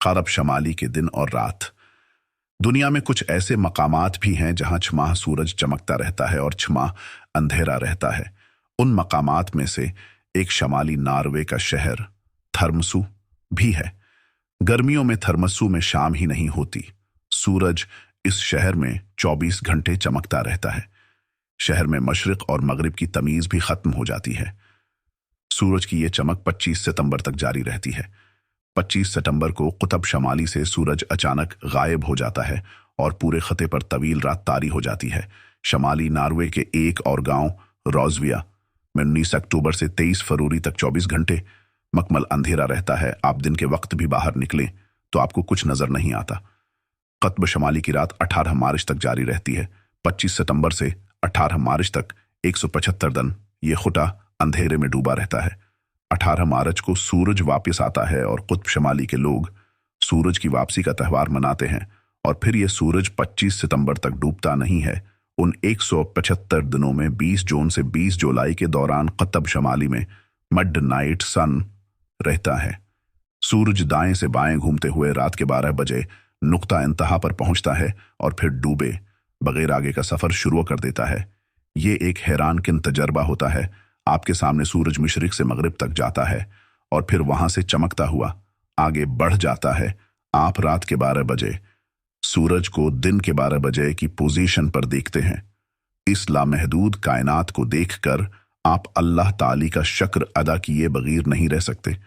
ग़रब शमाली के दिन और रात। दुनिया में कुछ ऐसे मकामात भी हैं जहां छमाह सूरज चमकता रहता है और छमाह अंधेरा रहता है। उन मकामात में से एक शमाली नॉर्वे का शहर थर्मसू भी है। गर्मियों में थर्मसू में शाम ही नहीं होती। सूरज इस शहर में 24 घंटे चमकता रहता है। शहर में मशरिक और मगरिब की तमीज भी खत्म हो जाती है। सूरज की यह चमक 25 सितंबर तक जारी रहती है। 25 सितंबर को कुतब शमाली से सूरज अचानक गायब हो जाता है और पूरे खते पर तवील रात तारी हो जाती है। शमाली नॉर्वे के एक और गांव रोजविया में 19 अक्टूबर से 23 फरवरी तक 24 घंटे मकमल अंधेरा रहता है। आप दिन के वक्त भी बाहर निकलें तो आपको कुछ नजर नहीं आता। कुतब शमाली की रात 18 मार्च तक जारी रहती है। 25 सितंबर से 18 मार्च तक 175 दिन ये खुटा अंधेरे में डूबा रहता है। 18 मार्च को सूरज वापस आता है और कुतब शमाली के लोग सूरज की वापसी का त्यौहार मनाते हैं। और फिर यह सूरज 25 सितंबर तक डूबता नहीं है। उन 175 दिनों में 20 जून से 20 जुलाई के दौरान कुतब शमाली में मिड नाइट सन रहता है। सूरज दाएं से बाएं घूमते हुए रात के 12 बजे नुक्ता इंतहा पर पहुंचता है और फिर डूबे बगैर आगे का सफर शुरू कर देता है। ये एक हैरानकुन तजर्बा होता है। आपके सामने सूरज मशरिक से मगरिब तक जाता है और फिर वहां से चमकता हुआ आगे बढ़ जाता है। आप रात के 12 बजे सूरज को दिन के 12 बजे की पोजीशन पर देखते हैं। इस लामहदूद कायनात को देखकर आप अल्लाह ताली का शुक्र अदा किए बगैर नहीं रह सकते।